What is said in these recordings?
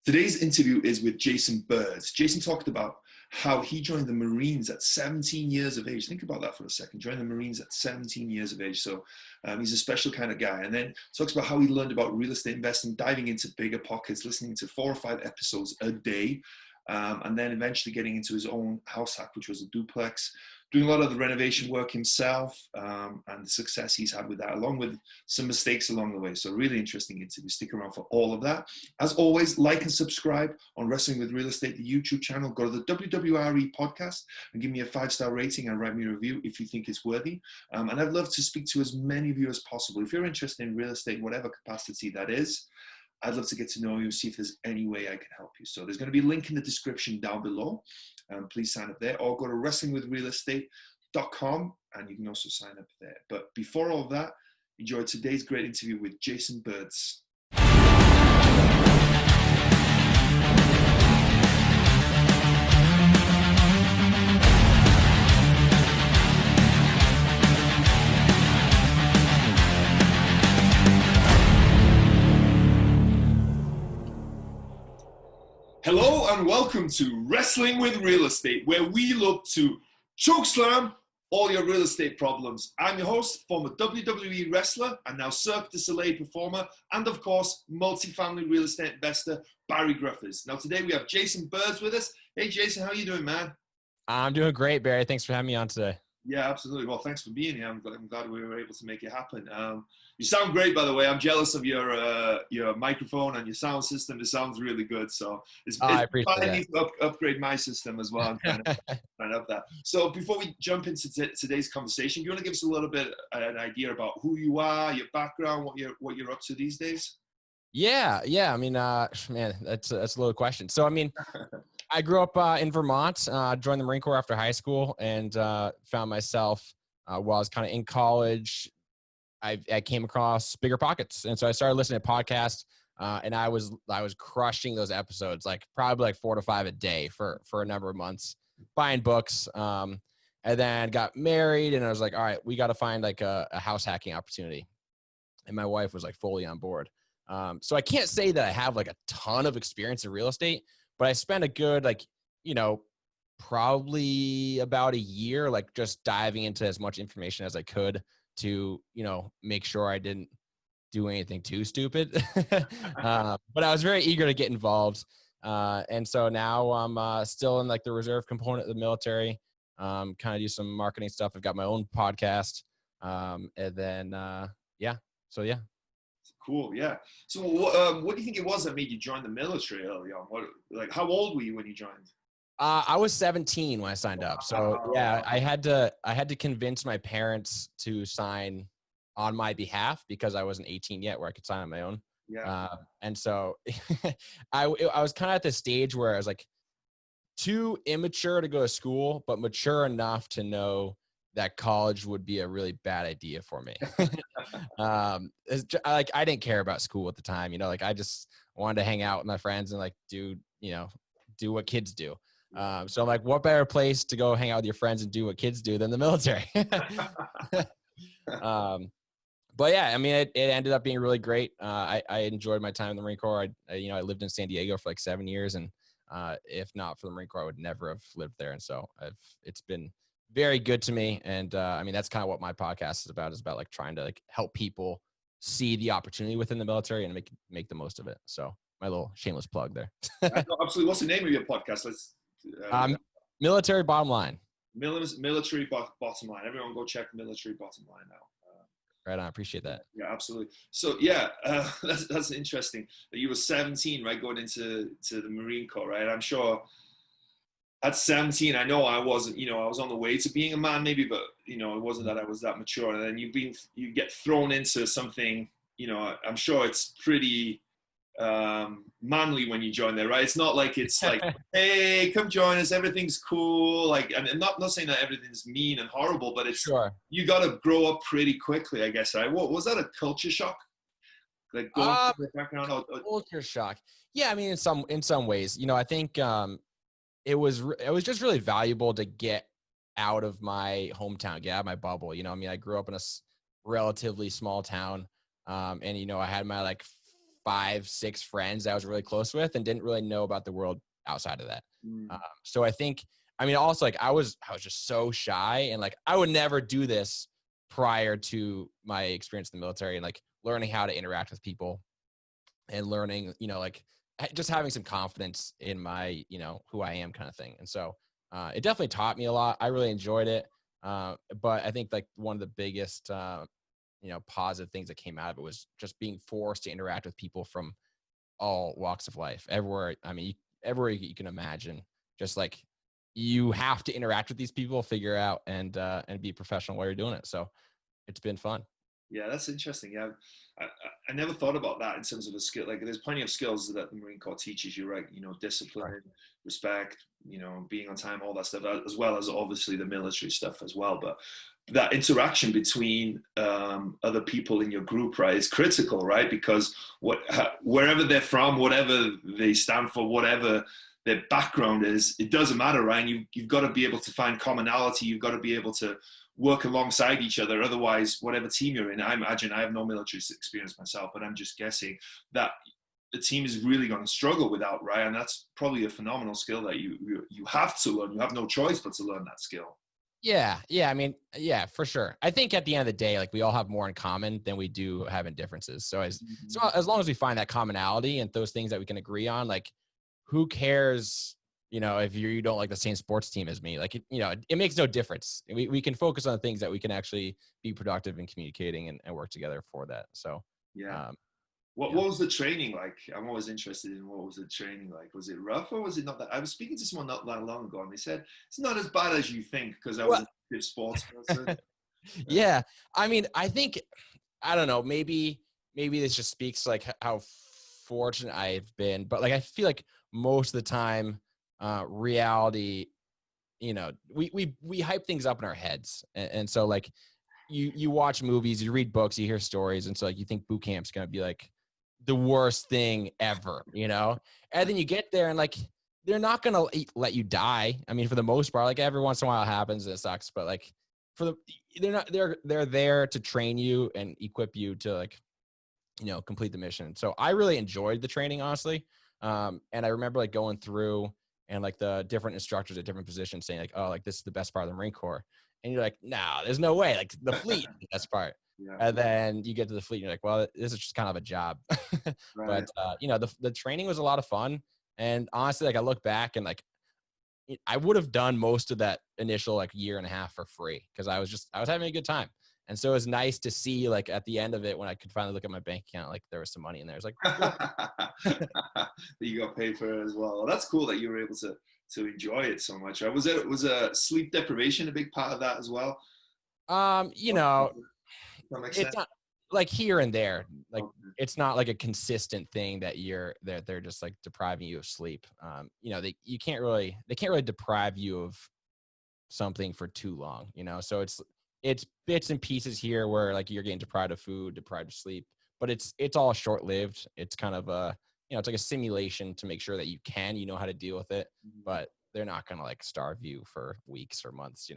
Today's interview is with Jason Burds. Jason talked about how he joined the Marines at 17 years of age. Think about that for a second. Joined the Marines at 17 years of age. So he's a special kind of guy. And then talks about how he learned about real estate investing, diving into bigger pockets, listening to 4 or 5 episodes a day, and then eventually getting into his own house hack, which was a duplex, doing a lot of the renovation work himself, and the success he's had with that, along with some mistakes along the way. So really interesting interview. Stick around for all of that. As always, like and subscribe on Wrestling with Real Estate, the YouTube channel. Go to the WWRE Podcast and give me a 5-star rating and write me a review if you think it's worthy. And I'd love to speak to as many of you as possible. If you're interested in real estate, in whatever capacity that is, I'd love to get to know you, see if there's any way I can help you. So there's going to be a link in the description down below. Please sign up there, or go to wrestlingwithrealestate.com and you can also sign up there. But before all of that, enjoy today's great interview with Jason Burds. Hello and welcome to Wrestling with Real Estate, where we look to chokeslam all your real estate problems. I'm your host, former WWE wrestler and now Cirque du Soleil performer, and of course, multifamily real estate investor, Barri Griffiths. Now today we have Jason Burds with us. Hey Jason, how are you doing, man? I'm doing great, Barry. Thanks for having me on today. Yeah, absolutely. Well, thanks for being here. I'm glad we were able to make it happen. You sound great, by the way. I'm jealous of your microphone and your sound system. It sounds really good. So I appreciate that. I need to upgrade my system as well. I'm trying to up that. So before we jump into today's conversation, do you want to give us a little bit an idea about who you are, your background, what you're up to these days? Yeah. I mean, man, that's a little question. So, I mean, I grew up in Vermont, joined the Marine Corps after high school, and found myself while I was kind of in college, I came across Bigger Pockets. And so I started listening to podcasts, and I was crushing those episodes, probably 4 to 5 a day for a number of months, buying books, and then got married, and I was like, all right, we got to find a house hacking opportunity. And my wife was fully on board. So I can't say that I have a ton of experience in real estate, but I spent a good, probably about a year, just diving into as much information as I could to, make sure I didn't do anything too stupid. But I was very eager to get involved. And so now I'm still in the reserve component of the military, kind of do some marketing stuff. I've got my own podcast. And then, So, yeah. Cool. Yeah. So what do you think it was that made you join the military early on? How old were you when you joined? I was 17 when I signed up. So yeah, I had to convince my parents to sign on my behalf because I wasn't 18 yet where I could sign on my own. Yeah. And so I was kind of at the stage where I was too immature to go to school, but mature enough to know that college would be a really bad idea for me. I didn't care about school at the time, I just wanted to hang out with my friends and do what kids do. So I'm what better place to go hang out with your friends and do what kids do than the military? But yeah, I mean, it ended up being really great. I enjoyed my time in the Marine Corps. I lived in San Diego for 7 years, and if not for the Marine Corps, I would never have lived there. And so it's been very good to me. And I mean, that's kind of what my podcast is about trying to help people see the opportunity within the military and make the most of it. So my little shameless plug there. Absolutely. What's the name of your podcast? Military Bottom Line. Military Bottom Line. Everyone go check Military Bottom Line out. Right on. I appreciate that. Yeah, absolutely. So yeah, that's interesting that you were 17, right? Going into the Marine Corps, right? I'm sure at 17, I know I wasn't, I was on the way to being a man maybe, but, it wasn't that I was that mature. And then you get thrown into something, I'm sure it's pretty manly when you join there, right? It's not it's hey, come join us, everything's cool. And not saying that everything's mean and horrible, but it's sure. You got to grow up pretty quickly, I guess, right? What was that, a culture shock? Going through the background? Culture shock. Yeah, I mean, in some ways, I think it was just really valuable to get out of my hometown, get out of my bubble. I grew up in a relatively small town. And, I had my 5, 6 friends that I was really close with and didn't really know about the world outside of that. Mm. So I think, I mean, also like I was just so shy, and like I would never do this prior to my experience in the military, and like learning how to interact with people and learning, like just having some confidence in my, who I am kind of thing. And so it definitely taught me a lot. I really enjoyed it. But I think like one of the biggest, positive things that came out of it was just being forced to interact with people from all walks of life, everywhere. I mean, everywhere you can imagine, just like you have to interact with these people, figure out and be professional while you're doing it. So it's been fun. Yeah, that's interesting. Yeah, I never thought about that in terms of a skill. Like, there's plenty of skills that the Marine Corps teaches you, right? Discipline, right, respect, being on time, all that stuff, as well as obviously the military stuff as well. But that interaction between other people in your group, right, is critical, right? Because wherever they're from, whatever they stand for, whatever their background is, it doesn't matter, right? And you've got to be able to find commonality. You've got to be able to work alongside each other. Otherwise, whatever team you're in, I imagine, I have no military experience myself, but I'm just guessing that the team is really going to struggle without, right? And that's probably a phenomenal skill that you have to learn. You have no choice but to learn that skill. Yeah. I mean, yeah, for sure. I think at the end of the day, like we all have more in common than we do having differences. So as long as we find that commonality and those things that we can agree on, like who cares, if you don't like the same sports team as me, like, it makes no difference. We can focus on things that we can actually be productive in communicating and work together for that. So, yeah. What was the training like? I'm always interested in what was the training like. Was it rough or was it not that? I was speaking to someone not that long ago and they said, it's not as bad as you think because I was a good sports person. Yeah. I mean, I think, I don't know, maybe this just speaks like how fortunate I've been, but like, I feel like most of the time, reality, we hype things up in our heads. And so like you watch movies, you read books, you hear stories. And so like, you think boot camp's going to be like the worst thing ever, and then you get there and like, they're not going to let you die. I mean, for the most part, like every once in a while it happens and it sucks, but like they're there to train you and equip you to like, complete the mission. So I really enjoyed the training, honestly. And I remember like going through and like the different instructors at different positions saying like, oh, like this is the best part of the Marine Corps. And you're like, no, there's no way. Like the fleet is the best part. Yeah. And then you get to the fleet and you're like, well, this is just kind of a job. Right. But, the training was a lot of fun. And honestly, like I look back and like, I would have done most of that initial like year and a half for free because I was having a good time. And so it was nice to see like at the end of it when I could finally look at my bank account, like there was some money in there. It's like that you got paid for it as well. Well, that's cool that you were able to enjoy it so much. Was sleep deprivation a big part of that as well? It's not like here and there. Like it's not like a consistent thing that they're just like depriving you of sleep. They can't really deprive you of something for too long. So it's bits and pieces here where like you're getting deprived of food, deprived of sleep, but it's all short lived. It's kind of it's like a simulation to make sure that you know how to deal with it, but they're not going to like starve you for weeks or months,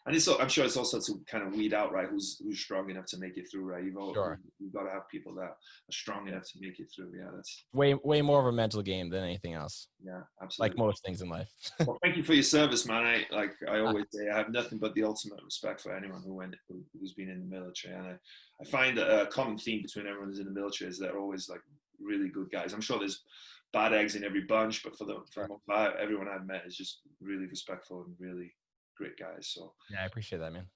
And I'm sure it's also to kind of weed out, right, who's strong enough to make it through, right? You've got to have people that are strong enough to make it through. Yeah, that's way more of a mental game than anything else. Yeah, absolutely. Like most things in life. Well, thank you for your service, man. I always say I have nothing but the ultimate respect for anyone who's been in the military, and I find a common theme between everyone who's in the military is they're always like really good guys. I'm sure there's bad eggs in every bunch, but for everyone I've met is just really respectful and really great guys. So yeah, I appreciate that, man.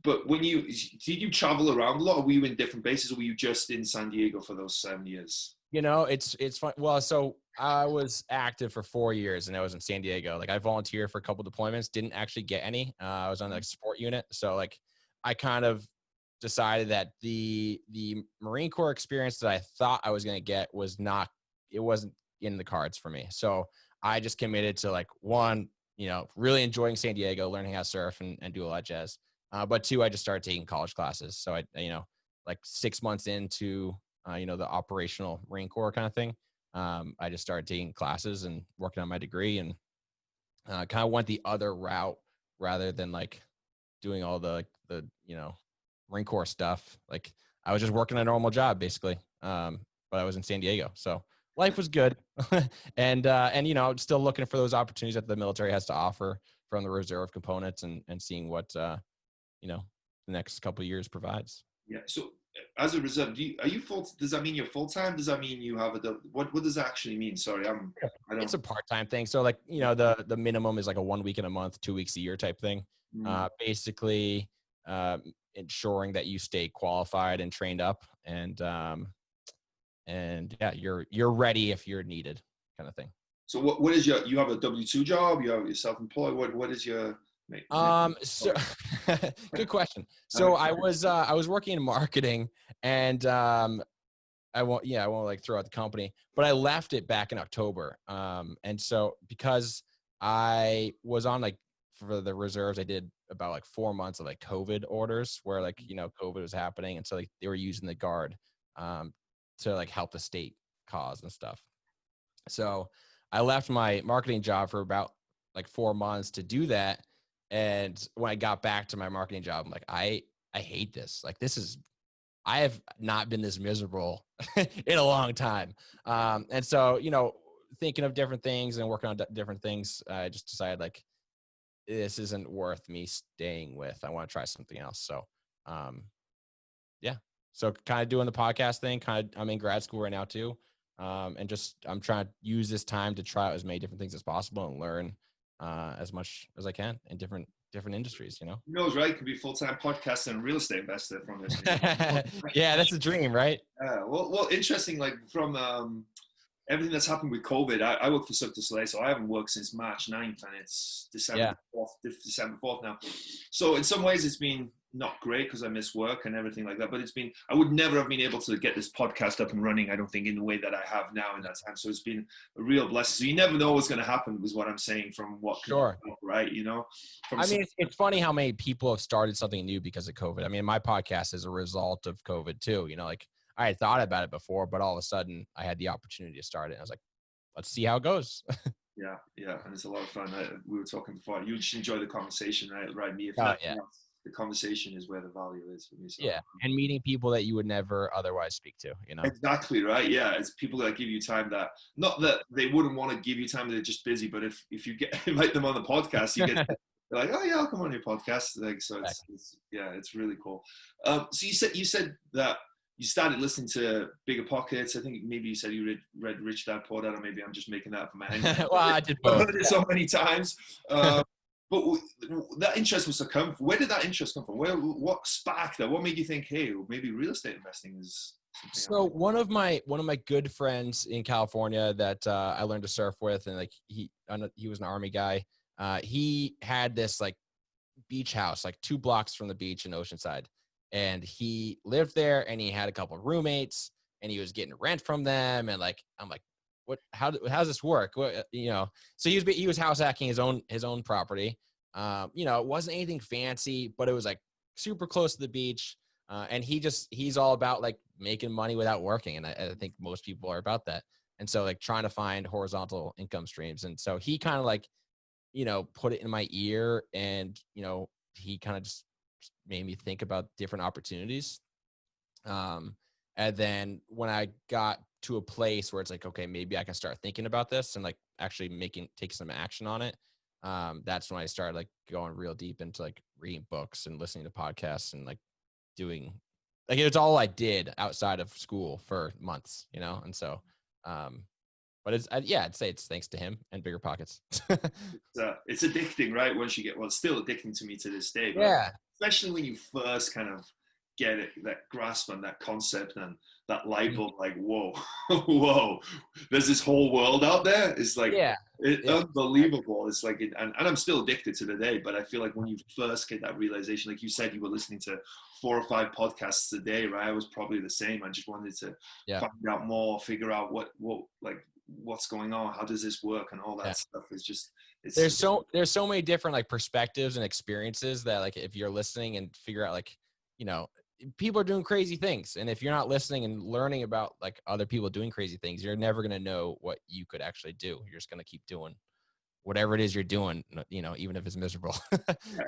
But when did you travel around a lot, or were you in different bases, or were you just in San Diego for those 7 years? It's fun. Well, so I was active for 4 years and I was in San Diego. Like I volunteered for a couple deployments, didn't actually get any. I was on like support unit. So like I kind of decided that the Marine Corps experience that I thought I was going to get it wasn't in the cards for me. So I just committed to like one, really enjoying San Diego, learning how to surf and do a lot of jazz. But two, I just started taking college classes. So I, like 6 months into, the operational Marine Corps kind of thing, I just started taking classes and working on my degree and kind of went the other route rather than like doing all the Marine Corps stuff. Like I was just working a normal job basically. But I was in San Diego. So life was good. and, still looking for those opportunities that the military has to offer from the reserve components and seeing what, the next couple of years provides. Yeah. So as a reserve, does that mean you're full-time? Does that mean you have what does that actually mean? Sorry, I don't. It's a part-time thing. So like, the minimum is like a 1 week in a month, 2 weeks a year type thing. Basically, ensuring that you stay qualified and trained up and yeah, you're ready if you're needed kind of thing. So what is you have a W-2 job? You're self-employed? What is your so good question. So I was working in marketing and I won't like throw out the company, but I left it back in October. And so because I was on like for the reserves, I did about like 4 months of like COVID orders where like, COVID was happening. And so like they were using the guard to like help the state cause and stuff. So I left my marketing job for about like 4 months to do that. And when I got back to my marketing job, I'm like, I hate this. Like I have not been this miserable in a long time. And so, thinking of different things and working on different things, I just decided like, this isn't worth me staying with. I want to try something else. So, yeah. So kind of doing the podcast thing, I'm in grad school right now too. And I'm trying to use this time to try out as many different things as possible and learn as much as I can in different industries, Who knows, right? Could be full-time podcaster and real estate investor from this. Yeah, that's the dream, right? Well, interesting, like from everything that's happened with COVID, I work for Cirque du Soleil, so I haven't worked since March 9th and it's December 4th now. So in some ways it's been not great because I miss work and everything like that, but I would never have been able to get this podcast up and running, I don't think, in the way that I have now in that time. So it's been a real blessing. So you never know what's going to happen was what I'm saying from what sure up, right? It's funny how many people have started something new because of COVID. I mean, my podcast is a result of COVID too, like I had thought about it before, but all of a sudden I had the opportunity to start it. I was like, let's see how it goes. Yeah. And it's a lot of fun. We were talking before. You just enjoy the conversation, right? Me, if the conversation is where the value is for me. So. Yeah, and meeting people that you would never otherwise speak to, Exactly, right? Yeah, it's people that give you time that, not that they wouldn't want to give you time, they're just busy, but if you invite them on the podcast, you get they're like, oh yeah, I'll come on your podcast. Like, so it's really cool. So you said that you started listening to Bigger Pockets. I think maybe you said you read Rich Dad Poor Dad, or maybe I'm just making that up in my head. Well, I did both. I've heard it so many times. But that interest was to come. Where did that interest come from? What sparked that? What made you think, hey, maybe real estate investing is something? So one of my good friends in California that I learned to surf with, and like he was an Army guy. He had this like beach house, like 2 blocks from the beach in Oceanside, and he lived there, and he had a couple of roommates, and he was getting rent from them, and like I'm like, how does this work? So he was house hacking his own property. It wasn't anything fancy, but it was like super close to the beach. And he's all about like making money without working. And I think most people are about that. And so like trying to find horizontal income streams. And so he kind of like, put it in my ear, and, he kind of just made me think about different opportunities. And then when I got to a place where it's like, okay, maybe I can start thinking about this and like actually take some action on it. That's when I started like going real deep into like reading books and listening to podcasts and like doing, like, it's all I did outside of school for months, And so, but I'd say it's thanks to him and Bigger Pockets. It's addicting, right? Once you it's still addicting to me to this day. Yeah. Especially when you first kind of get it, that grasp on that concept and that light bulb, like, whoa, there's this whole world out there. It's like, unbelievable. It's like, and I'm still addicted to the day, but I feel like when you first get that realization, like you said, you were listening to 4 or 5 podcasts a day, right? I was probably the same. I just wanted to find out more, figure out what's going on, how does this work, and all that stuff. There's so many different like perspectives and experiences that like if you're listening and figure out like, people are doing crazy things, and if you're not listening and learning about like other people doing crazy things, you're never going to know what you could actually do. You're just going to keep doing whatever it is you're doing, even if it's miserable. Yeah,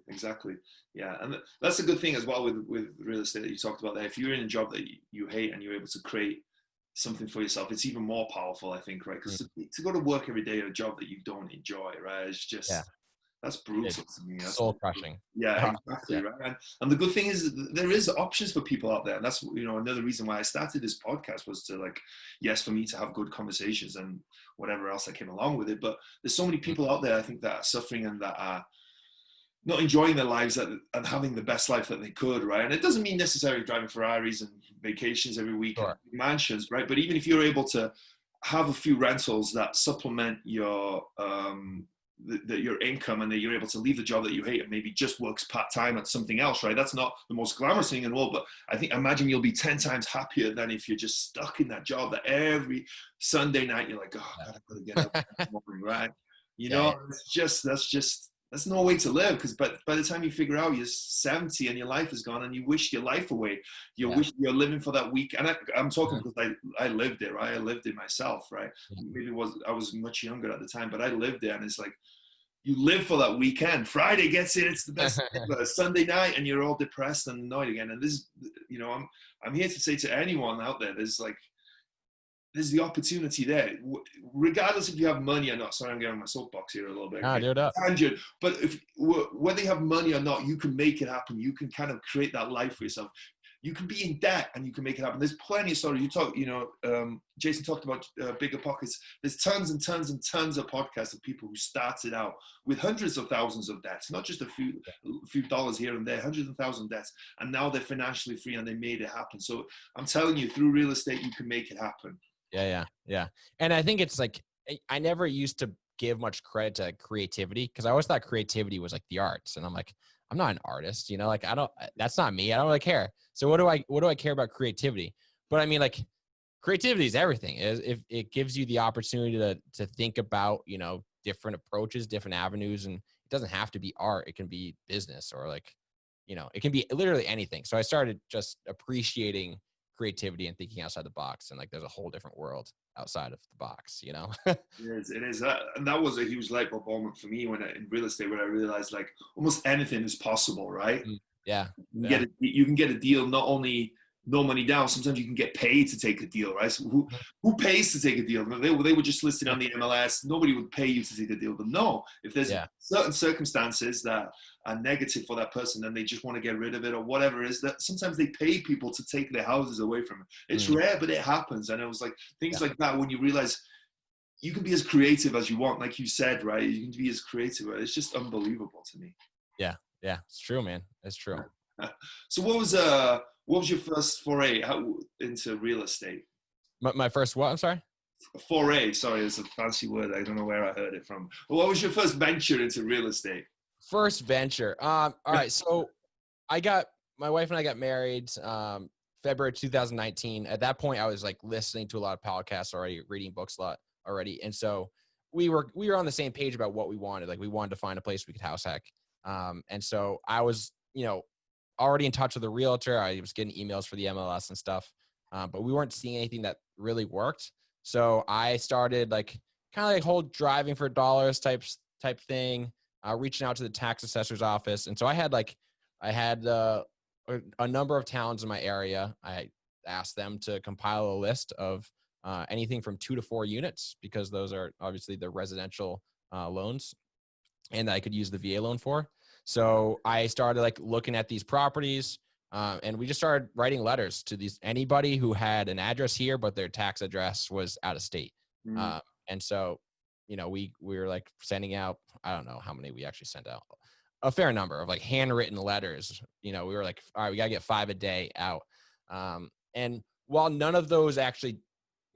exactly. Yeah, and that's a good thing as well with real estate that you talked about there. If you're in a job that you hate and you're able to create something for yourself, it's even more powerful, I think, right? Because to go to work every day at a job that you don't enjoy, right? It's just that's brutal to me. That's soul crushing. Yeah, exactly, right. And the good thing is that there is options for people out there, and that's another reason why I started this podcast was to for me to have good conversations and whatever else that came along with it. But there's so many people out there, I think, that are suffering and that are not enjoying their lives and having the best life that they could, right? And it doesn't mean necessarily driving Ferraris and vacations every week, and mansions, right? But even if you're able to have a few rentals that supplement your your income, and that you're able to leave the job that you hate and maybe just works part-time at something else, right? That's not the most glamorous thing in the world, but imagine you'll be 10 times happier than if you're just stuck in that job that every Sunday night you're like, oh, God, I've got to get up in the morning, right? That's no way to live, because by the time you figure out you're 70 and your life is gone and you wish your life away, wish you're living for that week. And I'm talking because I lived it, right? I lived it myself, right? Maybe I was much younger at the time, but I lived there, and it's like, you live for that weekend. Friday gets in, it's the best Sunday night, and you're all depressed and annoyed again. And this, I'm here to say to anyone out there, there's the opportunity there, regardless if you have money or not. Sorry, I'm getting on my soapbox here a little bit. But whether you have money or not, you can make it happen. You can kind of create that life for yourself. You can be in debt and you can make it happen. There's plenty of stories. Jason talked about bigger pockets. There's tons and tons and tons of podcasts of people who started out with hundreds of thousands of debts, not just a few dollars here and there, hundreds of thousands of debts, and now they're financially free and they made it happen. So I'm telling you, through real estate, you can make it happen. Yeah. And I think it's like, I never used to give much credit to creativity, because I always thought creativity was like the arts. And I'm like, I'm not an artist, that's not me. I don't really care. So what do I care about creativity? But I mean, like, creativity is everything. If it gives you the opportunity to think about, different approaches, different avenues, and it doesn't have to be art. It can be business, or it can be literally anything. So I started just appreciating creativity and thinking outside the box, and there's a whole different world outside of the box. It is and that was a huge light bulb moment for me in real estate, where I realized almost anything is possible, right? You can get a deal, not only no money down, sometimes you can get paid to take a deal, right? So who pays to take a deal? They were just listed on the MLS. Nobody would pay you to take a deal. But no, if there's certain circumstances that are negative for that person and they just want to get rid of it or whatever it is, that sometimes they pay people to take their houses away from it. It's rare, but it happens. And it was things like that, when you realize you can be as creative as you want, like you said, right? You can be as creative. Right? It's just unbelievable to me. Yeah, it's true, man. It's true. So what was your first foray into real estate? My first what? I'm sorry? Foray. Sorry, it's a fancy word. I don't know where I heard it from. What was your first venture into real estate? First venture. All right. So my wife and I got married February 2019. At that point, I was listening to a lot of podcasts already, reading books a lot already. And so we were on the same page about what we wanted. We wanted to find a place we could house hack. And so I was, already in touch with a realtor. I was getting emails for the MLS and stuff, but we weren't seeing anything that really worked. So I started whole driving for dollars type thing, reaching out to the tax assessor's office. And so I had a number of towns in my area. I asked them to compile a list of anything from 2 to 4 units, because those are obviously the residential loans, and I could use the VA loan for. So I started looking at these properties, and we just started writing letters to anybody who had an address here, but their tax address was out of state. And so, we were sending out, I don't know how many we actually sent out, a fair number of handwritten letters. We were all right, we got to get 5 a day out. And while none of those actually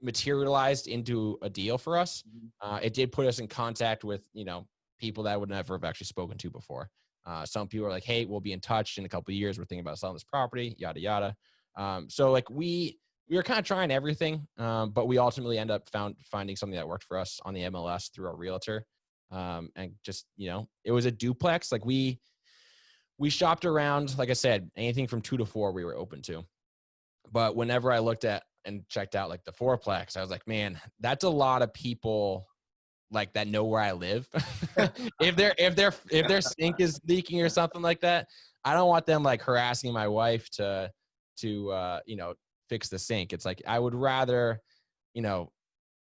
materialized into a deal for us, it did put us in contact with, people that I would never have actually spoken to before. Some people are like, hey, we'll be in touch in a couple of years. We're thinking about selling this property, yada, yada. So we were kind of trying everything, but we ultimately end up finding something that worked for us on the MLS through our realtor. And just, it was a duplex. We shopped around, like I said, anything from 2 to 4 we were open to. But whenever I looked at and checked out the fourplex, I was like, man, that's a lot of people like that know where I live. if their sink is leaking or something like that, I don't want them like harassing my wife to fix the sink. It's like, I would rather,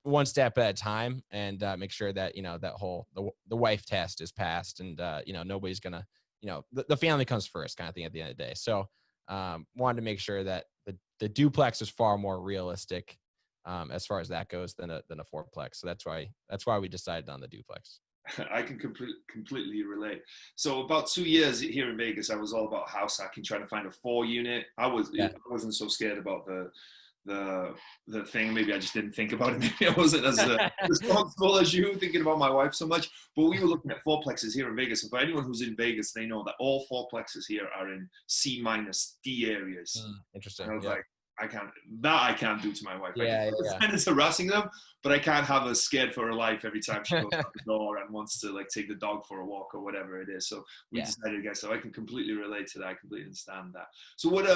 one step at a time and make sure that, the wife test is passed and, nobody's gonna, the family comes first kind of thing at the end of the day. So wanted to make sure that the duplex is far more realistic as far as that goes than a fourplex. So that's why we decided on the duplex. I can completely relate. So about 2 years here in Vegas, I was all about house hacking, trying to find a 4-unit. I wasn't so scared about the thing. Maybe I just didn't think about it. Maybe I wasn't as responsible as you, thinking about my wife so much. But we were looking at fourplexes here in Vegas. And for anyone who's in Vegas, they know that all fourplexes here are in C- D areas. Interesting. And I was like, I can't do to my wife. Yeah. It's harassing them, but I can't have her scared for her life every time she goes out the door and wants to like take the dog for a walk or whatever it is. So we decided, guys. So I can completely relate to that. I completely understand that. So what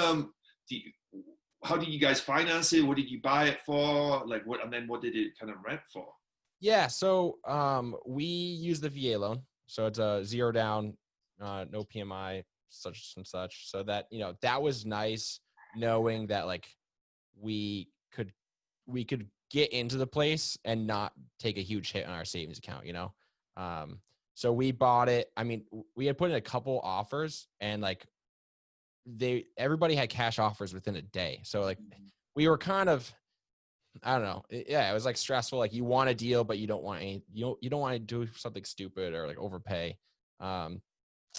how did you guys finance it? What did you buy it for? Like what? And then what did it kind of rent for? Yeah. So we use the VA loan. So it's a 0 down, no PMI, such and such. So that that was nice, knowing that like we could get into the place and not take a huge hit on our savings account, so we bought it. I mean, we had put in a couple offers and like everybody had cash offers within a day. So like we were kind of, I don't know. Yeah. It was like stressful. Like you want a deal, but you don't want you don't want to do something stupid or like overpay.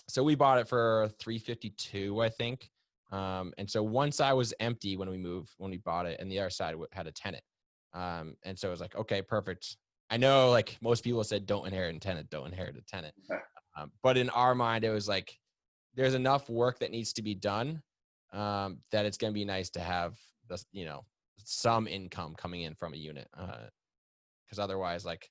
So we bought it for $352, I think. And so one side was empty when we bought it, and the other side had a tenant. And so it was like, okay, perfect. I know like most people said, don't inherit a tenant. But in our mind, it was like, there's enough work that needs to be done that it's going to be nice to have this, some income coming in from a unit. Because otherwise, like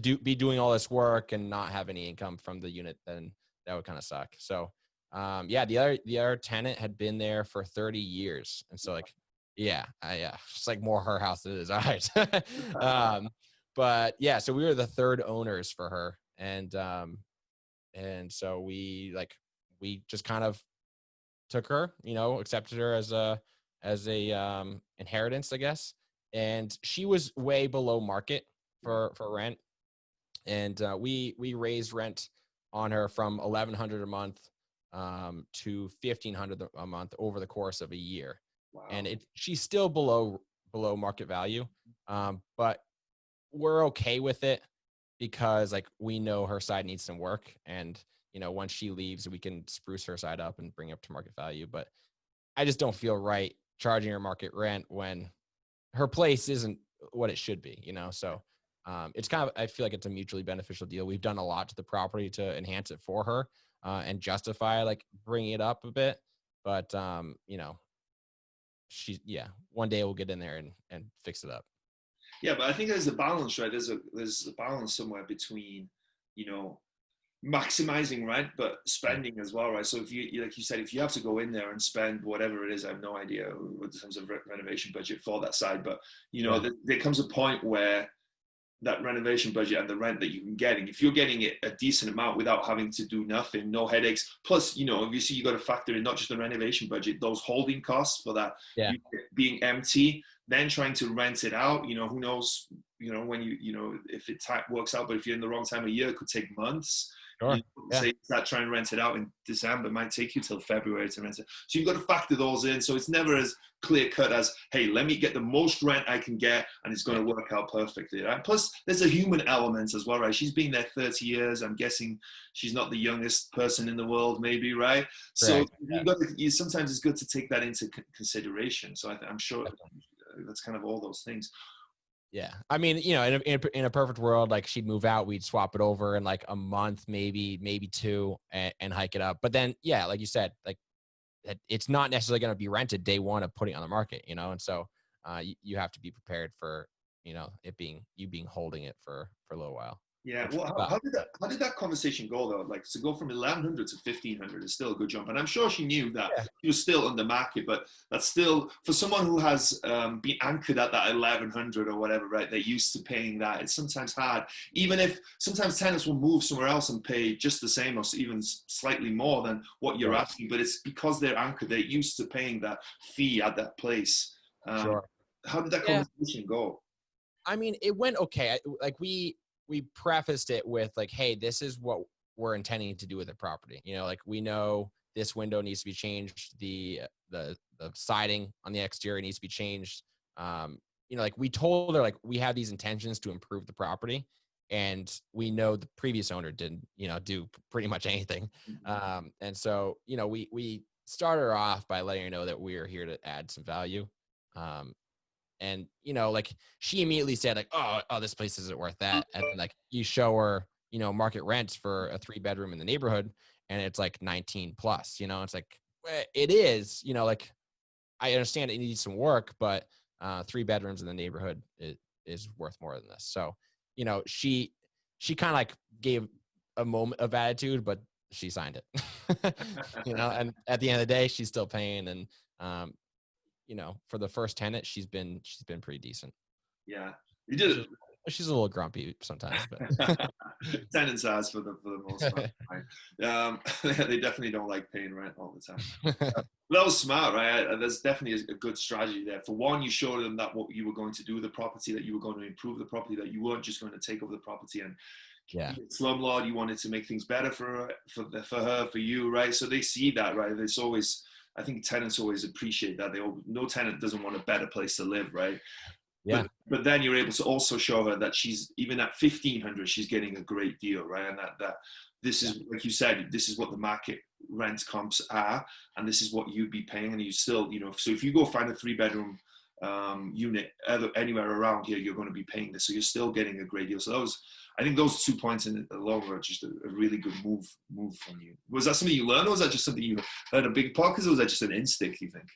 be doing all this work and not have any income from the unit, then that would kind of suck. So the other tenant had been there for 30 years. And so like, it's like more her house than it is ours. But yeah, so we were the third owners for her. And so we just kind of took her, accepted her as a inheritance, I guess. And she was way below market for rent. And we raised rent on her from $1,100 a month to $1,500 a month over the course of a year. Wow. And she's still below market value, but we're okay with it because like we know her side needs some work, and once she leaves, we can spruce her side up and bring up to market value. But I just don't feel right charging her market rent when her place isn't what it should be, So it's kind of, I feel like it's a mutually beneficial deal. We've done a lot to the property to enhance it for her and justify like bringing it up a bit. But, one day we'll get in there and fix it up. Yeah, but I think there's a balance, right? There's a balance somewhere between, maximizing rent, but spending as well, right? So if you, like you said, if you have to go in there and spend whatever it is, I have no idea in terms of renovation budget for that side, but there comes a point where that renovation budget and the rent that you can get, if you're getting it a decent amount without having to do nothing, no headaches, plus obviously you got to factor in not just the renovation budget, those holding costs for that being empty, then trying to rent it out, who knows, when if it works out, but if you're in the wrong time of year, it could take months. Sure. Say that try and rent it out in December, it might take you till February to rent it. So you've got to factor those in. So it's never as clear cut as, hey, let me get the most rent I can get and it's going to work out perfectly, right? Plus there's a human element as well, right? She's been there 30 years. I'm guessing she's not the youngest person in the world, maybe, right? So sometimes it's good to take that into consideration. So I'm sure that's kind of all those things. Yeah. I mean, in a perfect world, like she'd move out, we'd swap it over in like a month, maybe 2 and hike it up. But then, like you said, like it's not necessarily going to be rented day one of putting it on the market, and so you have to be prepared for, it being holding it for a little while. Yeah. Well, how did that conversation go though? Like to go from 1100 to 1500 is still a good jump, and I'm sure she knew that she was still under market, but that's still for someone who has been anchored at that 1100 or whatever, right? They're used to paying that. It's sometimes hard, even if sometimes tenants will move somewhere else and pay just the same or even slightly more than what you're asking, but it's because they're anchored. They're used to paying that fee at that place. How did that conversation go? I mean, it went okay. Like we prefaced it with like, hey, this is what we're intending to do with the property. You know, like we know this window needs to be changed. The siding on the exterior needs to be changed. You know, like we told her, like we have these intentions to improve the property, and we know the previous owner didn't, you know, do pretty much anything. And so, you know, we started her off by letting her know that we are here to add some value. And, you know, like she immediately said like, oh, this place isn't worth that. And like you show her, you know, market rents for a 3-bedroom in the neighborhood and it's like 19 plus, you know, it's like, it is, you know, like I understand it needs some work, but 3 bedrooms in the neighborhood is worth more than this. So, you know, she kind of like gave a moment of attitude, but she signed it, you know, and at the end of the day, she's still paying. And, you know, for the first tenant, she's been pretty decent. Yeah, you did it. She's a little grumpy sometimes, but tenants ask for the most part. Right? They definitely don't like paying rent all the time. That was smart, right? There's definitely a good strategy there. For one, you showed them that what you were going to do with the property, that you were going to improve the property, that you weren't just going to take over the property and slumlord. You wanted to make things better for her, for you, right? So they see that, right? It's always. I think tenants always appreciate that. No tenant doesn't want a better place to live, right? Yeah. But then you're able to also show her that she's even at 1500, she's getting a great deal, right? And that this is, like you said, this is what the market rent comps are, and this is what you'd be paying, and you still, you know, so if you go find a 3-bedroom unit anywhere around here, you're going to be paying this, so you're still getting a great deal. So I think those 2 points in the long run are just a really good move from you. Was that something you learned, or was that just something you had a big podcast, or was that just an instinct, you think?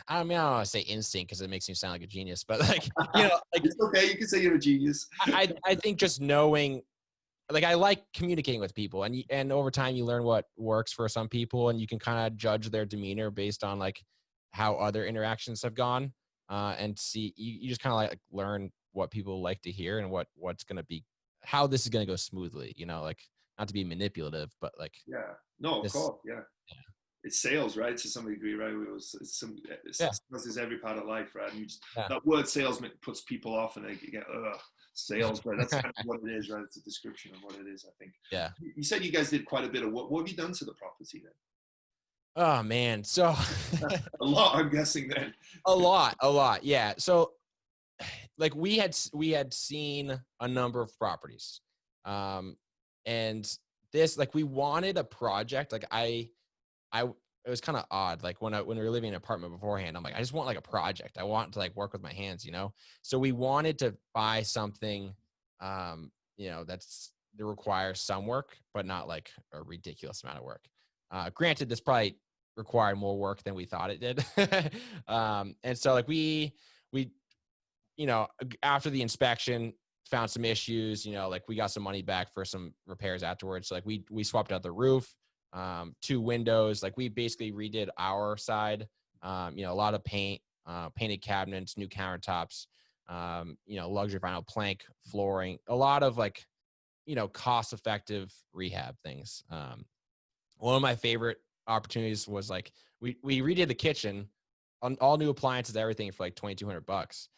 I mean, I don't want to say instinct because it makes me sound like a genius, but like, you know, like it's okay, you can say you're a genius. I think just knowing, like, I like communicating with people, and over time you learn what works for some people, and you can kind of judge their demeanor based on like how other interactions have gone, and see you just kind of like learn what people like to hear and what's going to be, how this is going to go smoothly, you know, like not to be manipulative, but like, of course. It's sales, right? To some degree, right? Sales is every part of life, right? And that word sales puts people off, and they get sales, right? That's kind of what it is, right? It's a description of what it is, I think. Yeah. You said you guys did quite a bit of what have you done to the property then? Oh man, so a lot, I'm guessing then. a lot, yeah. So like we had seen a number of properties, and this, like, we wanted a project. Like it was kind of odd. Like when we were living in an apartment beforehand, I'm like, I just want like a project. I want to like work with my hands, you know? So we wanted to buy something, you know, that requires some work, but not like a ridiculous amount of work. Granted, this probably required more work than we thought it did. And so like we, you know, after the inspection, found some issues, you know, like we got some money back for some repairs afterwards. So like we swapped out the roof, 2 windows. Like we basically redid our side, you know, a lot of paint, painted cabinets, new countertops, you know, luxury vinyl plank flooring, a lot of like, you know, cost-effective rehab things. One of my favorite opportunities was like, we redid the kitchen on all new appliances, everything for like $2,200.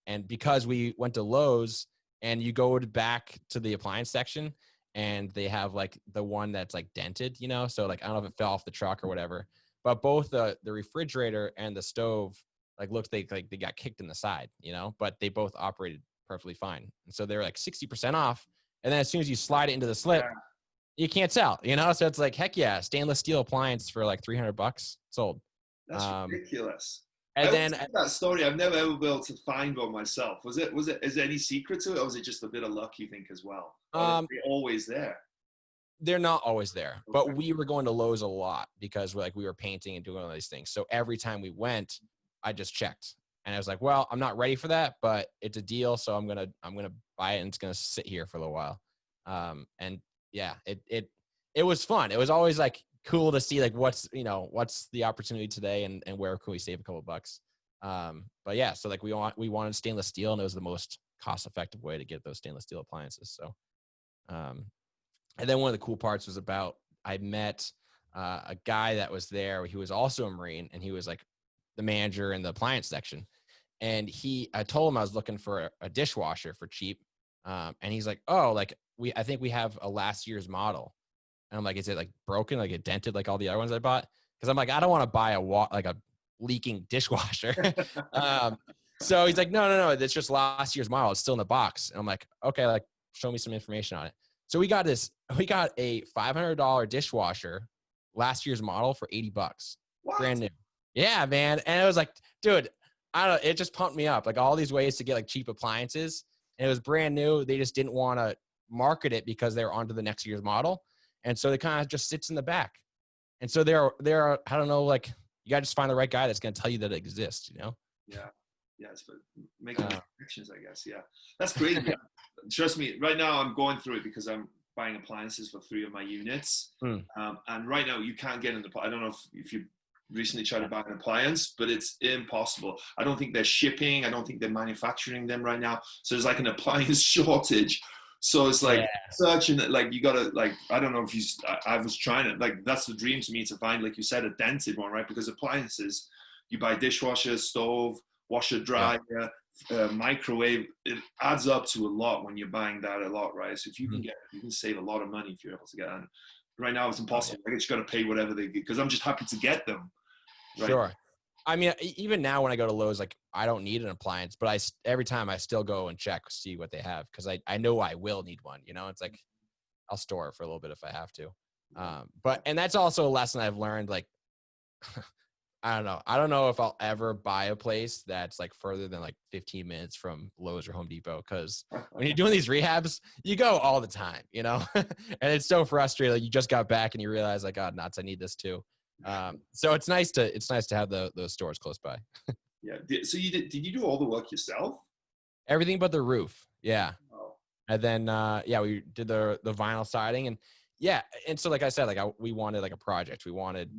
And because we went to Lowe's, and you go back to the appliance section, and they have like the one that's like dented, you know? So like, I don't know if it fell off the truck or whatever, but both the refrigerator and the stove, like looked like they got kicked in the side, you know, but they both operated perfectly fine. And so they were like 60% off. And then as soon as you slide it into the slip, you can't tell, you know? So it's like, heck yeah, stainless steel appliance for like $300 sold. That's ridiculous. And then that story, I've never ever been able to find one myself. Is there any secret to it, or was it just a bit of luck, you think, as well? Or they're always there? They're not always there, but we were going to Lowe's a lot because we were painting and doing all these things. So every time we went, I just checked. And I was like, well, I'm not ready for that, but it's a deal. So I'm going to buy it and it's going to sit here for a little while. And yeah, it was fun. It was always like cool to see like, what's the opportunity today and where can we save a couple of bucks? But yeah, so like we wanted stainless steel, and it was the most cost effective way to get those stainless steel appliances. So, and then one of the cool parts was I met a guy that was there. He was also a Marine, and he was like the manager in the appliance section. And I told him I was looking for a dishwasher for cheap. And he's like, oh, like I think we have a last year's model. And I'm like, is it like broken? Like it dented like all the other ones I bought? Cause I'm like, I don't want to buy a leaking dishwasher. So he's like, no, it's just last year's model. It's still in the box. And I'm like, okay, like show me some information on it. So we got a $500 dishwasher, last year's model, for $80. What? Brand new. Yeah, man. And it was like, dude, it just pumped me up. Like all these ways to get like cheap appliances. And it was brand new. They just didn't want to market it because they were onto the next year's model. And so it kind of just sits in the back. And so there are, I don't know, like you got to just find the right guy that's going to tell you that it exists, you know? Yeah. Yeah. It's making connections, I guess. Yeah. That's great. Yeah. Trust me, right now I'm going through it because I'm buying appliances for 3 of my units. And right now you can't get in I don't know if you recently tried to buy an appliance, but it's impossible. I don't think they're shipping. I don't think they're manufacturing them right now. So there's like an appliance shortage. So it's like such an, like you gotta, like, I don't know if I was trying to, like, that's the dream to me, to find, like you said, a dented one, right? Because appliances, you buy dishwasher, stove, washer, dryer, microwave, it adds up to a lot when you're buying that a lot, right? So if you can you can save a lot of money if you're able to get on. Right now it's impossible. I just got to pay whatever they get, because I'm just happy to get them. Right? Sure. I mean, even now when I go to Lowe's, like I don't need an appliance, but every time I still go and check, see what they have. Cause I know I will need one, you know, it's like, I'll store it for a little bit if I have to. And that's also a lesson I've learned. Like, I don't know if I'll ever buy a place that's like further than like 15 minutes from Lowe's or Home Depot. Cause when you're doing these rehabs, you go all the time, you know, and it's so frustrating. Like you just got back and you realize like, God, nuts, I need this too. So it's nice to have those stores close by. Yeah. So did you do all the work yourself? Everything but the roof. Yeah. Oh. And then, we did the vinyl siding, and and so, like I said, like we wanted like a project, we wanted,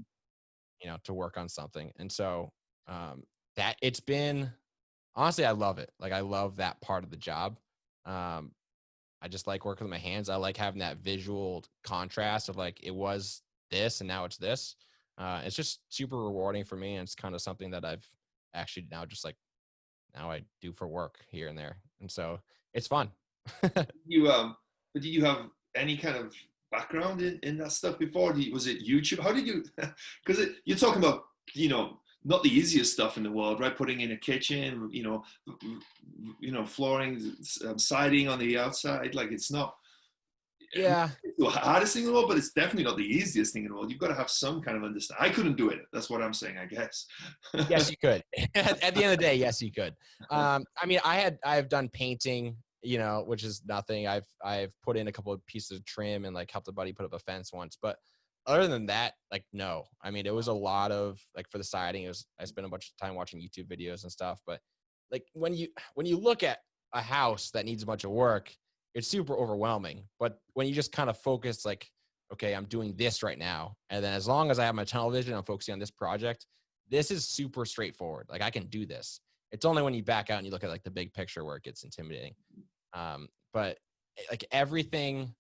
you know, to work on something. And so, that it's been, honestly, I love it. Like I love that part of the job. I just like working with my hands. I like having that visual contrast of like, it was this and now it's this. It's just super rewarding for me. And it's kind of something that I've actually now I do for work here and there. And so it's fun. But did you have any kind of background in that stuff before? Was it YouTube? How did you, because you're talking about, you know, not the easiest stuff in the world, right? Putting in a kitchen, you know, flooring, siding on the outside. Like it's not, it's the hardest thing in the world, but it's definitely not the easiest thing in the world. You've got to have some kind of understanding. I couldn't do it. That's what I'm saying, I guess. Yes, you could. At the end of the day, yes, you could. I mean, I've done painting, you know, which is nothing. I've put in a couple of pieces of trim and like helped a buddy put up a fence once, but other than that, like, no. I mean, it was a lot of like, for the siding, I spent a bunch of time watching YouTube videos and stuff, but like when you look at a house that needs a bunch of work, it's super overwhelming. But when you just kind of focus like, okay, I'm doing this right now, and then as long as I have my tunnel vision, I'm focusing on this project, this is super straightforward. Like I can do this. It's only when you back out and you look at like the big picture where it gets intimidating. But like everything,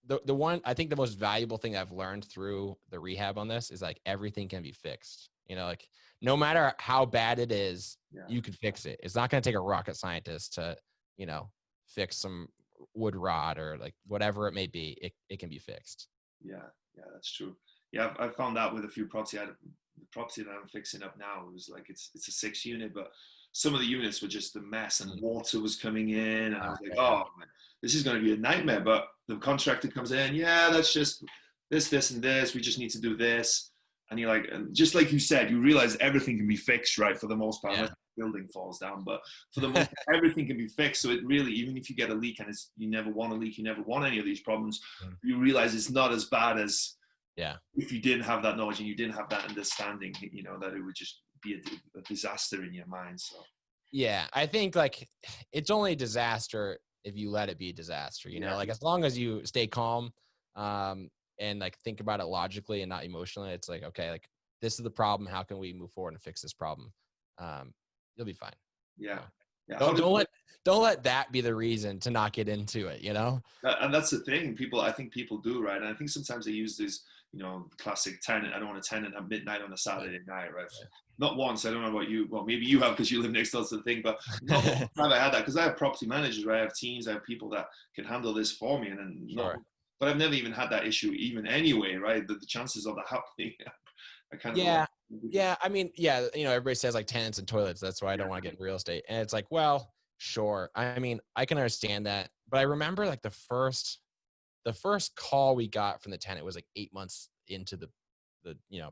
the one, I think the most valuable thing I've learned through the rehab on this is like everything can be fixed. You know, like no matter how bad it is, you can fix it. It's not going to take a rocket scientist to, you know, fix some wood rot or like whatever it may be. It can be fixed. Yeah, that's true. Yeah, I found that with a few properties. The property that I'm fixing up now, it was like it's a 6-unit, but some of the units were just a mess and water was coming in, and I was like, oh man, this is going to be a nightmare. But the contractor comes in, that's just this and this, we just need to do this. And you're like, and just like you said, you realize everything can be fixed, right, for the most part. Unless the building falls down, but for the most part, everything can be fixed. So it really, even if you get a leak and you never want a leak, you never want any of these problems, you realize it's not as bad as if you didn't have that knowledge and you didn't have that understanding, you know, that it would just be a disaster in your mind. So yeah, I think like it's only a disaster if you let it be a disaster, you know, like as long as you stay calm, and like think about it logically and not emotionally, it's like, okay, like this is the problem. How can we move forward and fix this problem? You'll be fine. Yeah. Yeah. Don't let that be the reason to not get into it, you know? And that's the thing. I think people do, right? And I think sometimes they use this, classic tenant. I don't want a tenant at midnight on a Saturday night, right? Yeah. Not once. I don't know about you. Well, maybe you have because you live next door to the thing, but not once have I had that, because I have property managers, right? I have teams, I have people that can handle this for me, but I've never even had that issue even anyway, right? The chances of that happening are kind of yeah. I mean, yeah, everybody says like tenants and toilets. That's why I don't want to get in real estate. And it's like, well, sure. I mean, I can understand that, but I remember like the first call we got from the tenant was like 8 months into the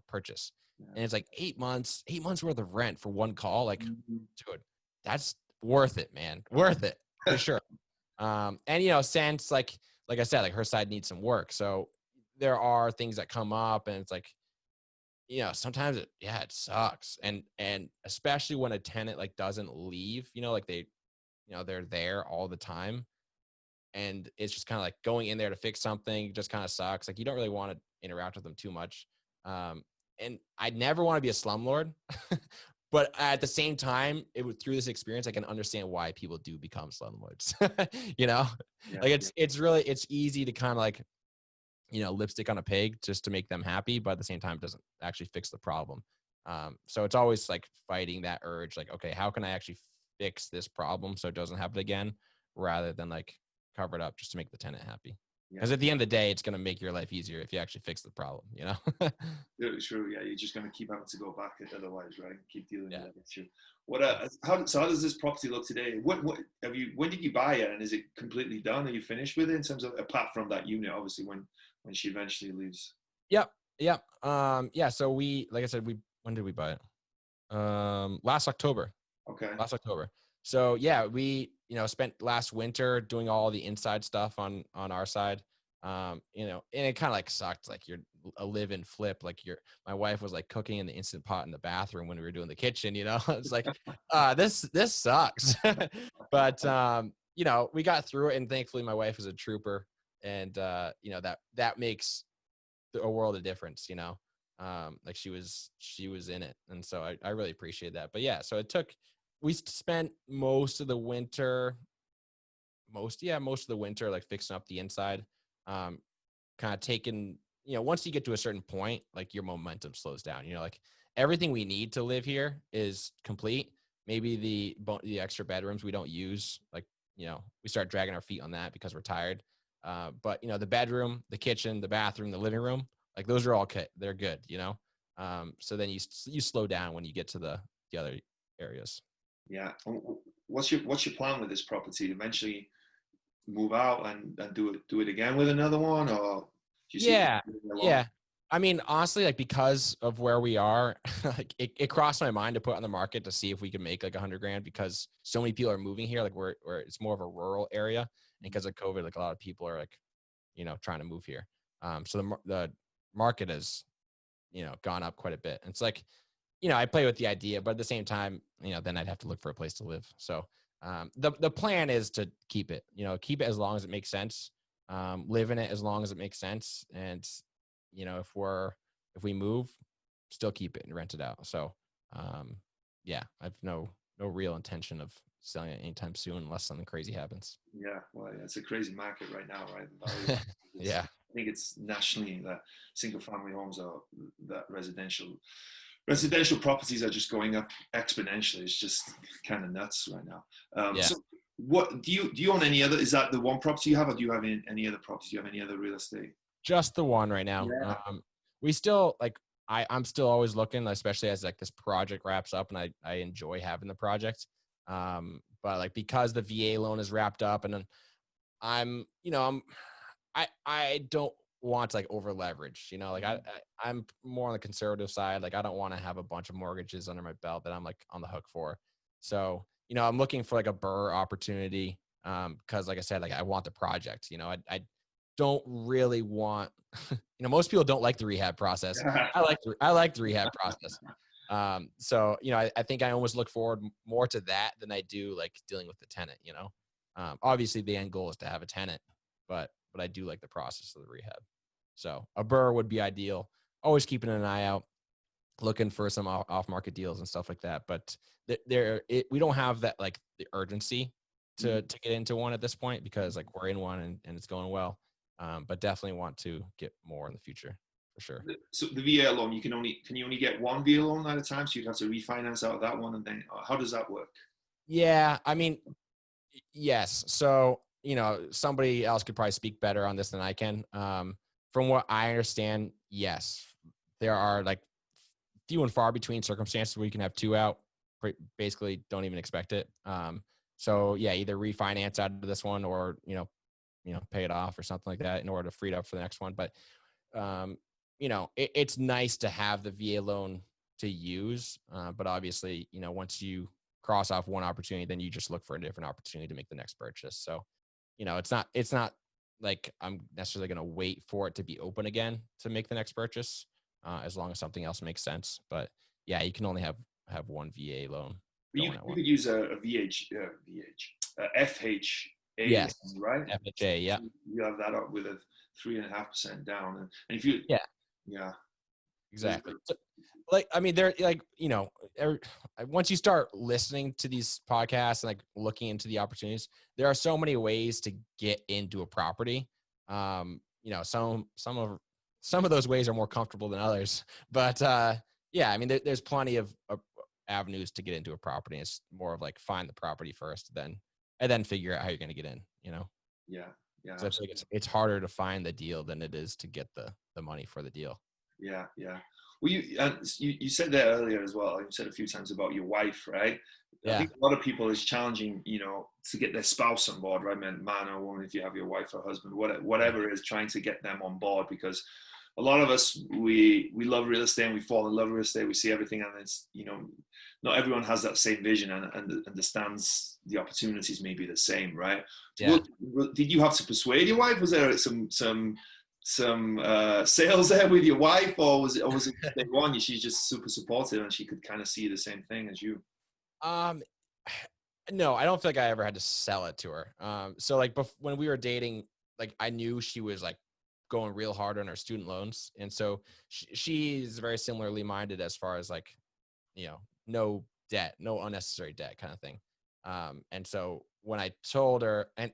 purchase. And it's like 8 months worth of rent for one call. Like, dude, that's worth it, man. Worth it for sure. And since like I said, like her side needs some work. So there are things that come up and it's like, sometimes it sucks. And especially when a tenant like doesn't leave, like they're there all the time. And it's just kind of like going in there to fix something just kind of sucks. Like you don't really want to interact with them too much. And I'd never want to be a slumlord, but at the same time, through this experience, I can understand why people do become slumlords. It's easy to kind of like, lipstick on a pig just to make them happy, but at the same time, it doesn't actually fix the problem. So it's always like fighting that urge, like, okay, how can I actually fix this problem so it doesn't happen again, rather than like cover it up just to make the tenant happy. Because at the end of the day, it's going to make your life easier if you actually fix the problem, True. Yeah. You're just going to keep having to go back otherwise, right? Keep dealing with it. True. How does this property look today? When did you buy it? And is it completely done? Are you finished with it in terms of, apart from that unit, obviously when she eventually leaves? Yep. So like I said, when did we buy it? Last October. Okay. Last October. So yeah, we, spent last winter doing all the inside stuff on our side. And it kind of like sucked. Like you're a live-in flip. Like my wife was like cooking in the Instant Pot in the bathroom when we were doing the kitchen, It's like, this sucks. But, we got through it, and thankfully my wife is a trooper, and, that makes a world of difference, like she was in it. And so I really appreciate that. But yeah, so we spent most of the winter like fixing up the inside, kind of taking, once you get to a certain point, like your momentum slows down, like everything we need to live here is complete. Maybe the extra bedrooms we don't use, like, we start dragging our feet on that because we're tired. But the bedroom, the kitchen, the bathroom, the living room, like those are all they're good, so then you slow down when you get to the other areas. Yeah. What's your plan with this property? Eventually move out and do it again with another one, or do you see? Yeah. I mean, honestly, like because of where we are, like it crossed my mind to put on the market to see if we could make like $100,000, because so many people are moving here. Like where it's more of a rural area, and because of COVID, like a lot of people are like, trying to move here. So the market has, gone up quite a bit. And it's like, I play with the idea, but at the same time, then I'd have to look for a place to live. So the plan is to keep it, keep it as long as it makes sense, live in it as long as it makes sense. And, if we move, still keep it and rent it out. So, yeah, I've no real intention of selling it anytime soon unless something crazy happens. Yeah. Well, it's a crazy market right now, right? Yeah. I think it's nationally that single family homes that residential properties are just going up exponentially. It's just kind of nuts right now. So what do you own any other? Is that the one property you have, or do you have any other properties? Do you have any other real estate? Just the one right now. Yeah. We still like, I'm still always looking, especially as like this project wraps up, and I enjoy having the project. But like, because the VA loan is wrapped up, and then I don't want to like over leverage, like I'm more on the conservative side. Like I don't want to have a bunch of mortgages under my belt that I'm like on the hook for. So, I'm looking for like a BRRRR opportunity. Cause like I said, like I want the project, I don't really want, most people don't like the rehab process. I like the rehab process. So, I think I almost look forward more to that than I do like dealing with the tenant, obviously the end goal is to have a tenant, but I do like the process of the rehab. So a BRRRR would be ideal. Always keeping an eye out, looking for some off market deals and stuff like that. But we don't have that, like the urgency to get into one at this point, because like we're in one and it's going well. But definitely want to get more in the future for sure. So the VA loan, can you only get one VA loan at a time? So you'd have to refinance out of that one, and then how does that work? Yeah, I mean, yes. So, somebody else could probably speak better on this than I can. From what I understand, yes, there are like few and far between circumstances where you can have two out. Basically, don't even expect it. So yeah, either refinance out of this one or pay it off or something like that in order to free it up for the next one. But it's nice to have the VA loan to use. But obviously, once you cross off one opportunity, then you just look for a different opportunity to make the next purchase. So, it's not like I'm necessarily going to wait for it to be open again to make the next purchase, as long as something else makes sense. But yeah, you can only have one VA loan. You could use a FHA, yes, right? FHA, yeah. You have that up with a 3.5% down, and if you, yeah, exactly. So, they're like, once you start listening to these podcasts and like looking into the opportunities, there are so many ways to get into a property. Some of those ways are more comfortable than others, but there's plenty of avenues to get into a property. It's more of like find the property first, and then figure out how you're going to get in. Yeah. So I feel like it's harder to find the deal than it is to get the money for the deal. Yeah. Well, you said that earlier as well. You said a few times about your wife, right? Yeah. I think a lot of people is challenging, to get their spouse on board, right? Man or woman, if you have your wife or husband, whatever it is, trying to get them on board, because a lot of us, we love real estate and we fall in love with real estate. We see everything, and it's, not everyone has that same vision and understands the opportunities may be the same, right? Yeah. Did you have to persuade your wife? Was there some sales there with your wife, or was it day one? She's just super supportive and she could kind of see the same thing as you? No, I don't feel like I ever had to sell it to her. So like when we were dating, like I knew she was like going real hard on her student loans, and so she's very similarly minded as far as like, no debt, no unnecessary debt kind of thing. And so when I told her, and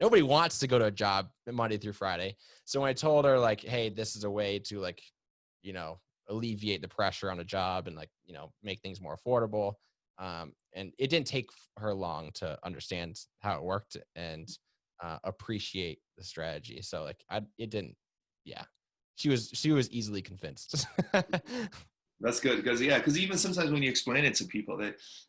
nobody wants to go to a job Monday through Friday. So when I told her like, hey, this is a way to like, alleviate the pressure on a job and like, make things more affordable. And it didn't take her long to understand how it worked and appreciate the strategy. So like she was easily convinced. That's good, because even sometimes when you explain it to people,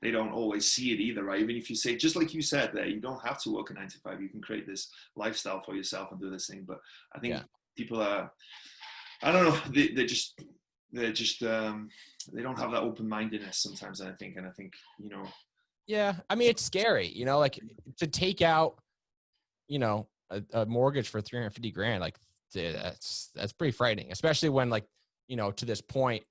they don't always see it either, right? Even if you say, just like you said there, you don't have to work a 9 to 5. You can create this lifestyle for yourself and do this thing. But I think people are, I don't know, they don't have that open-mindedness sometimes. I think, Yeah, I mean, it's scary, like to take out, a mortgage for $350,000, like that's pretty frightening, especially when like, to this point,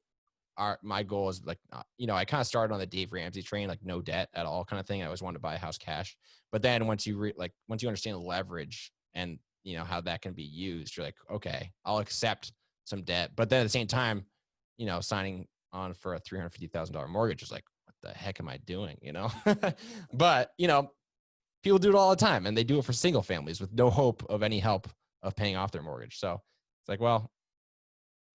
my goal is like, I kind of started on the Dave Ramsey train, like no debt at all kind of thing. I always wanted to buy a house cash. But then once you understand the leverage and, how that can be used, you're like, okay, I'll accept some debt. But then at the same time, signing on for a $350,000 mortgage is like, what the heck am I doing? But, people do it all the time, and they do it for single families with no hope of any help of paying off their mortgage. So it's like, well,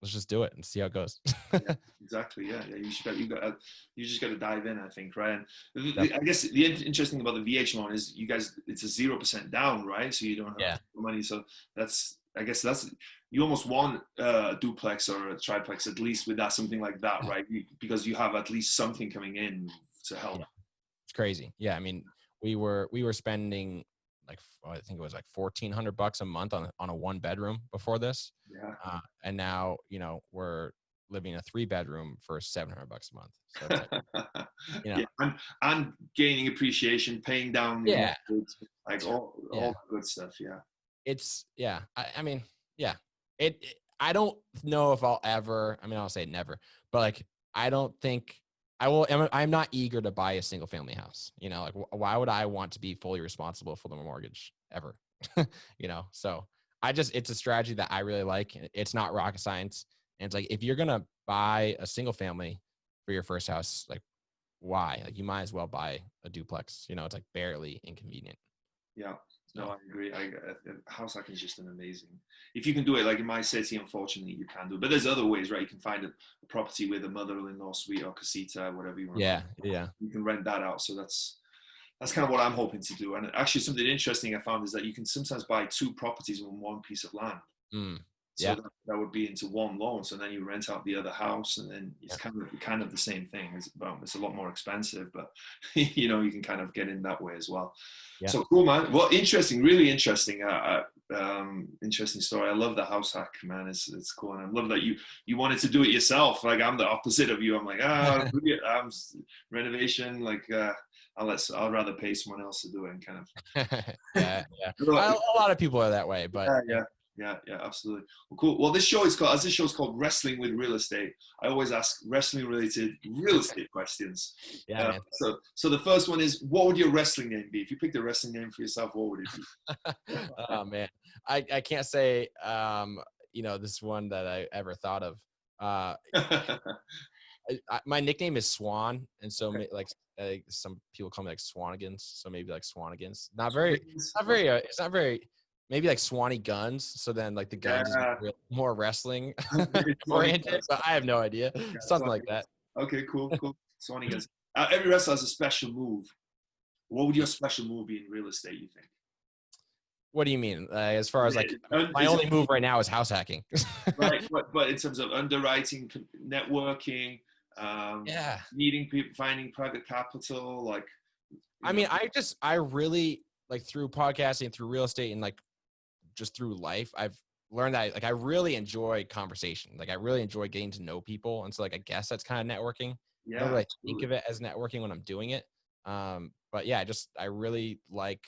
let's just do it and see how it goes. Yeah, exactly. Yeah. You just got to dive in, I think, right? And I guess the interesting thing about the VH loan is it's a 0% down, right? So you don't have money. So I guess you almost want a duplex or a triplex, at least with that, something like that, right? Because you have at least something coming in to help. Yeah. It's crazy. Yeah. I mean, we were spending like, I think it was like $1,400 a month on a 1-bedroom before this. Yeah. And now, we're living in a 3-bedroom for $700 a month. So it's like, and gaining appreciation, paying down, like all that good stuff. Yeah. It's I mean, I don't know if I'll ever, I'll say never, but like, I don't think I'm not eager to buy a single family house, you know, like why would I want to be fully responsible for the mortgage ever? You know, so it's a strategy that I really like. It's not rocket science. And it's like, if you're going to buy a single family for your first house, like why? Like you might as well buy a duplex, you know, it's like barely inconvenient. Yeah. No, I agree. House hacking is just an amazing. If you can do it, like in my city, unfortunately, you can do it. But there's other ways, right? You can find a property with a mother-in-law suite or casita, whatever you want. Yeah, to yeah. You can rent that out. So that's kind of what I'm hoping to do. And actually, something interesting I found is that you can sometimes buy 2 properties on one piece of land. So yeah, that would be into one loan. So then you rent out the other house, and then it's kind of the same thing. It's a lot more expensive, but you know, you can kind of get in that way as well. Yeah. So cool, man. Well, interesting, really interesting. Interesting story. I love the house hack, man. It's cool, and I love that you wanted to do it yourself. Like I'm the opposite of you. I'm like, I'm renovation. Like I'll rather pay someone else to do it, and kind of. yeah. A lot of people are that way, but yeah, absolutely. Well, cool. Well, this show is called Wrestling with Real Estate. I always ask wrestling related real estate questions. Yeah. So the first one is, what would your wrestling name be? If you picked a wrestling name for yourself, what would it be? Oh man, I can't say you know, this one that I ever thought of. My nickname is Swan, and so like some people call me like Swanigans, so maybe like Swanigans. It's not very. Maybe like Swanee Guns. So then like the guns is more wrestling oriented, but I have no idea. Something like that. Okay, cool. Swanee Guns. Every wrestler has a special move. What would your special move be in real estate, you think? What do you mean? As far as like, my only move right now is house hacking. Right, but in terms of underwriting, networking, meeting people, finding private capital, like. I mean, I really like through podcasting, through real estate, and like just through life, I've learned that like I really enjoy conversation. Like I really enjoy getting to know people, and so like I guess that's kind of networking. I don't really think of it as networking when I'm doing it. But yeah, I really like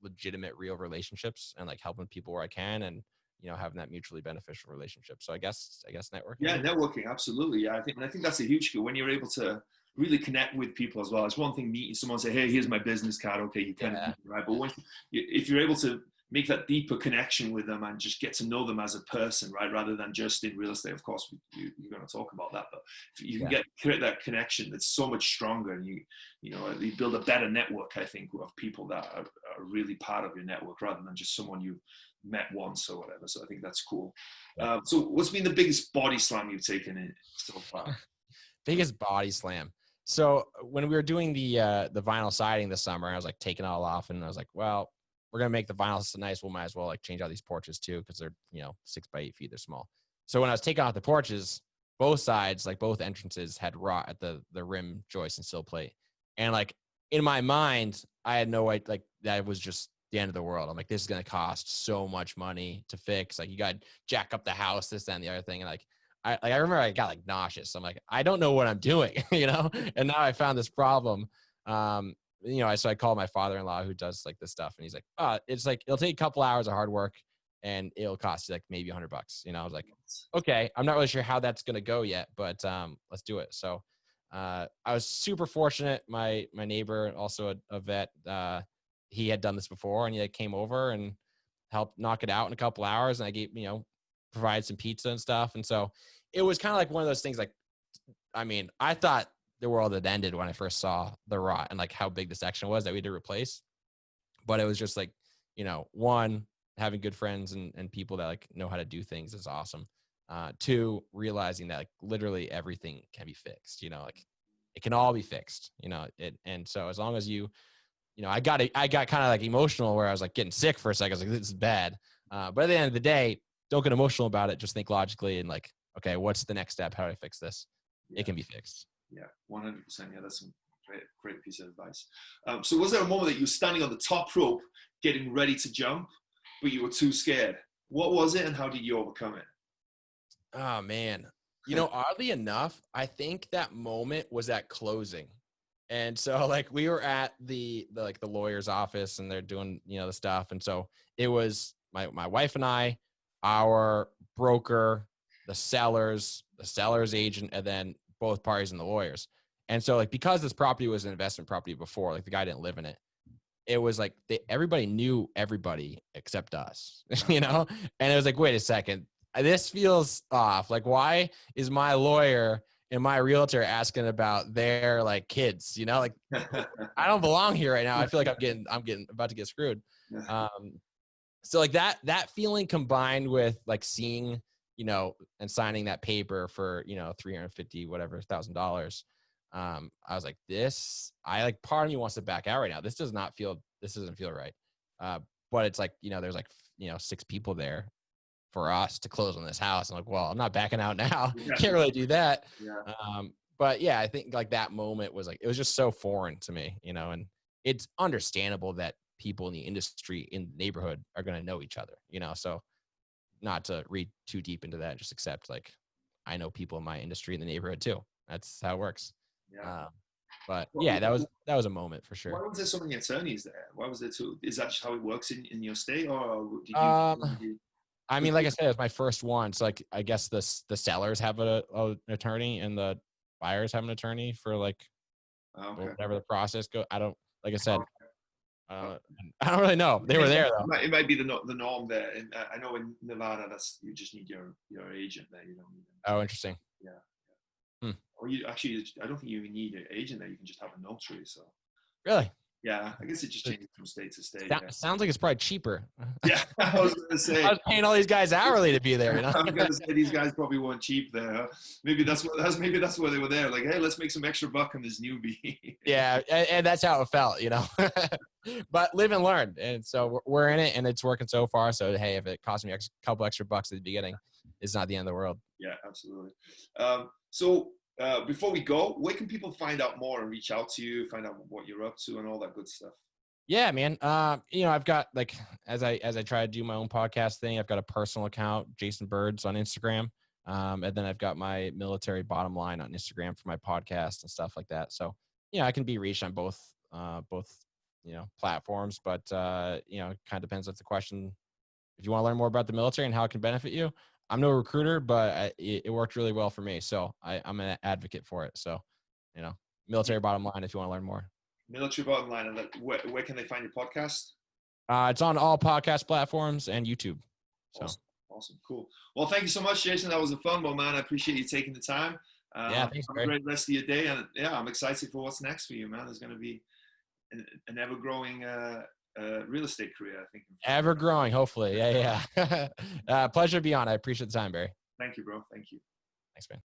legitimate, real relationships and like helping people where I can, and you know, having that mutually beneficial relationship. So I guess networking. Yeah, networking, absolutely. Yeah, I think that's a huge skill when you're able to really connect with people as well. It's one thing meeting someone, say, hey, here's my business card. Okay, you kind of right, but if you're able to make that deeper connection with them and just get to know them as a person, right, rather than just in real estate. Of course, you're going to talk about that, but if you can create that connection, that's so much stronger, and you build a better network, I think, of people that are really part of your network rather than just someone you met once or whatever. So I think that's cool. So what's been the biggest body slam you've taken in so far? Biggest body slam. So when we were doing the vinyl siding this summer, I was like taking it all off, and I was like, well, we're going to make the vinyl so nice. We might as well like change out these porches too, because they're, 6 by 8 feet. They're small. So when I was taking off the porches, both sides, like both entrances, had rot at the rim joist and sill plate. And like in my mind, I had no idea, like that was just the end of the world. I'm like, this is going to cost so much money to fix. Like you got to jack up the house, this, that, and the other thing. And like, I remember I got like nauseous. I'm like, I don't know what I'm doing, and now I found this problem. So I called my father-in-law who does like this stuff, and he's like, it's like, it'll take a couple hours of hard work and it'll cost you like maybe $100. I was like, okay, I'm not really sure how that's going to go yet, but let's do it. So I was super fortunate. My neighbor, also a vet, he had done this before, and he came over and helped knock it out in a couple hours. And I gave, provided some pizza and stuff. And so it was kind of like one of those things, like, I mean, I thought the world had ended when I first saw the rot and like how big the section was that we had to replace. But it was just like, one, having good friends and people that like know how to do things is awesome. Two, realizing that like literally everything can be fixed, like it can all be fixed, and so as long as I got kind of like emotional where I was like getting sick for a second. I was like, this is bad. But at the end of the day, don't get emotional about it. Just think logically and like, okay, what's the next step? How do I fix this? Yeah. It can be fixed. Yeah, 100%. Yeah, that's some great piece of advice. So was there a moment that you were standing on the top rope, getting ready to jump, but you were too scared? What was it, and how did you overcome it? Oh man, oddly enough, I think that moment was at closing. And so like we were at the lawyer's office, and they're doing, the stuff. And so it was my wife and I, our broker, the seller's agent, and then both parties and the lawyers. And so like, because this property was an investment property before, like the guy didn't live in it, it was like everybody knew everybody except us, you know? And it was like, wait a second, this feels off. Like, why is my lawyer and my realtor asking about their like kids, you know? Like, I don't belong here right now. I feel like I'm getting about to get screwed. So like that feeling combined with like seeing, you know, and signing that paper for, you know, $350, whatever, $1,000. I was like, part of me wants to back out right now. This doesn't feel right. But it's like, you know, there's like, you know, 6 people there for us to close on this house. I'm like, well, I'm not backing out now. Can't really do that. Yeah. But yeah, I think like that moment was like, it was just so foreign to me, you know, and it's understandable that people in the industry, in the neighborhood, are going to know each other, you know? So not to read too deep into that, just accept like, I know people in my industry in the neighborhood too. That's how it works. Yeah. But yeah, that was a moment for sure. Why was there so many attorneys there? Why was there two? Is that just how it works in your state, or did you? I mean, like I said, it was my first one. So like, I guess the sellers have an attorney and the buyers have an attorney for like whatever the process goes. I don't, like I said, I don't really know. They were there though. It might be the norm there. And I know in Nevada, you just need your agent there. You don't need them. Oh, interesting. Yeah. Or I don't think you even need an agent there. You can just have a notary. So. Really? Yeah, I guess it just changes from state to state. Sounds like it's probably cheaper. Yeah, I was going to say. I was paying all these guys hourly to be there. You know? I'm going to say these guys probably weren't cheap there. Huh? Maybe that's why they were there. Like, hey, let's make some extra buck on this newbie. Yeah, and that's how it felt, you know. But live and learn, and so we're in it, and it's working so far. So hey, if it costs me a couple extra bucks at the beginning, it's not the end of the world. Yeah, absolutely. So before we go, where can people find out more and reach out to you, find out what you're up to and all that good stuff? Yeah, man. You know, I've got like, as I try to do my own podcast thing, I've got a personal account, Jason Burds on Instagram. And then I've got my Military Bottom Line on Instagram for my podcast and stuff like that. So, you know, I can be reached on both, you know, platforms, but, you know, it kind of depends on the question. If you want to learn more about the military and how it can benefit you, I'm no recruiter, but it worked really well for me. So I'm an advocate for it. So, you know, Military Bottom Line, if you want to learn more. Military Bottom Line. And where can they find your podcast? It's on all podcast platforms and YouTube. So awesome. Cool. Well, thank you so much, Jason. That was a fun one, man. I appreciate you taking the time. Yeah, thanks, have a great rest of your day. And yeah, I'm excited for what's next for you, man. There's going to be an ever-growing real estate career, I think. Ever growing, hopefully. Yeah. Pleasure to be on. I appreciate the time, Barry. Thank you, bro. Thank you. Thanks, man.